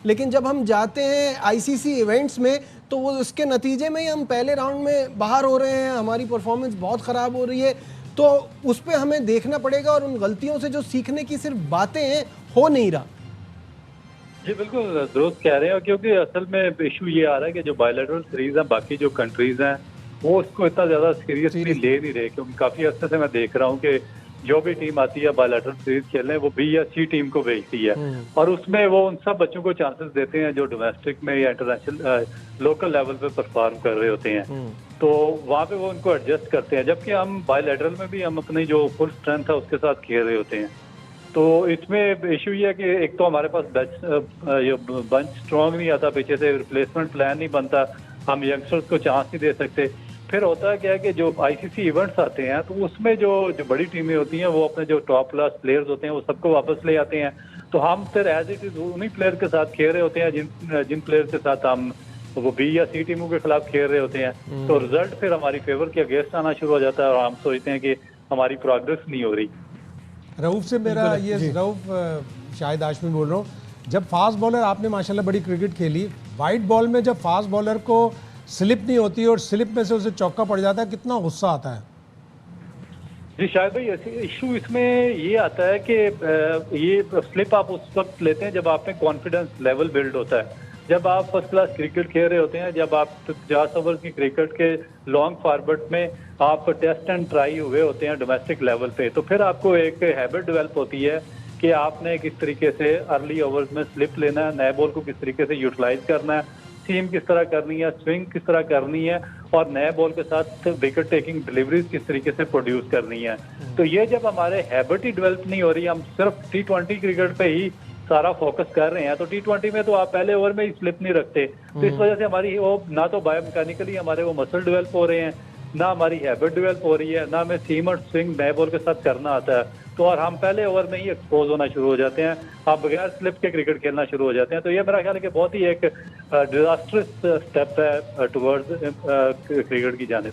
लेकिन जब हम जाते हैं आईसीसी इवेंट्स में तो वो उसके नतीजे में ही हम पहले राउंड में बाहर हो रहे हैं, हमारी परफॉर्मेंस बहुत ख़राब हो रही है। तो उस पर हमें देखना पड़ेगा और उन गलतियों से जो सीखने की सिर्फ बातें हैं, हो नहीं रहा। जी बिल्कुल दुरुस्त कह रहे हैं, क्योंकि असल में इशू ये आ रहा है कि जो बायलैटरल सीरीज हैं, बाकी जो कंट्रीज हैं वो उसको इतना ज़्यादा सीरियसली ले नहीं रहे, क्योंकि काफ़ी अर्से से मैं देख रहा हूँ कि जो भी टीम आती है बायलैटरल सीरीज खेलने, वो बी या सी टीम को भेजती है और उसमें वो उन सब बच्चों को चांसेस देते हैं जो डोमेस्टिक में या इंटरनेशनल लोकल लेवल पे परफॉर्म कर रहे होते हैं। तो वहाँ पे वो उनको एडजस्ट करते हैं, जबकि हम बायलैटरल में भी हम अपनी जो फुल स्ट्रेंथ है उसके साथ खेल रहे होते हैं। तो इसमें इशू ये है कि एक तो हमारे पास बंच स्ट्रांग नहीं आता, पीछे से रिप्लेसमेंट प्लान नहीं बनता, हम यंगस्टर्स को चांस नहीं दे सकते। फिर होता क्या है कि जो आईसीसी इवेंट्स आते हैं तो उसमें जो बड़ी टीमें होती हैं वो अपने जो टॉप क्लास प्लेयर्स होते हैं वो सबको वापस ले आते हैं। तो हम फिर एज इट इज उन्हीं प्लेयर के साथ खेल रहे होते हैं जिन प्लेयर के साथ हम वो बी या सी टीमों के खिलाफ खेल रहे होते हैं। तो रिजल्ट फिर हमारी फेवर के अगेंस्ट आना शुरू हो जाता है और हम सोचते हैं कि हमारी प्रोग्रेस नहीं हो रही। रऊफ से मेरा ये रऊफ शाहिद हाशमी बोल रहा हूँ, जब फास्ट बॉलर आपने माशाल्लाह बड़ी क्रिकेट खेली, वाइट बॉल में जब फास्ट बॉलर को स्लिप नहीं होती और स्लिप में से उसे चौका पड़ जाता है, कितना गुस्सा आता है? जी शायद भाई ऐसे इशू इसमें ये आता है कि ये स्लिप आप उस वक्त लेते हैं जब आप में कॉन्फिडेंस लेवल बिल्ड होता है, जब आप फर्स्ट क्लास क्रिकेट खेल रहे होते हैं, जब आप 50 ओवर की क्रिकेट के लॉन्ग फॉर्मेट में आप टेस्ट एंड ट्राई हुए होते हैं डोमेस्टिक लेवल पे, तो फिर आपको एक हैबिट डेवलप होती है कि आपने किस तरीके से अर्ली ओवर्स में स्लिप लेना है, नए बॉल को किस तरीके से यूटिलाइज करना है, सीम किस तरह करनी है, स्विंग किस तरह करनी है और नए बॉल के साथ विकेट टेकिंग डिलीवरीज किस तरीके से प्रोड्यूस करनी है। तो ये जब हमारे हैबिट ही डेवलप नहीं हो रही, हम सिर्फ T20 क्रिकेट पे ही सारा फोकस कर रहे हैं, तो T20 में तो आप पहले ओवर में ही स्लिप नहीं रखते, तो इस वजह से हमारी वो ना तो बायोमैकेनिकली हमारे वो मसल डेवलप हो रहे हैं, ना हमारी हैबिट डेवलप हो रही है, ना हमें सीम और स्विंग नए बॉल के साथ करना आता है। तो और हम पहले ओवर में ही एक्सपोज होना शुरू हो जाते हैं, आप बगैर स्लिप के क्रिकेट खेलना शुरू हो जाते हैं। तो ये मेरा ख्याल है कि बहुत ही एक डिजास्टरस स्टेप है टुवर्ड्स क्रिकेट की जानिब।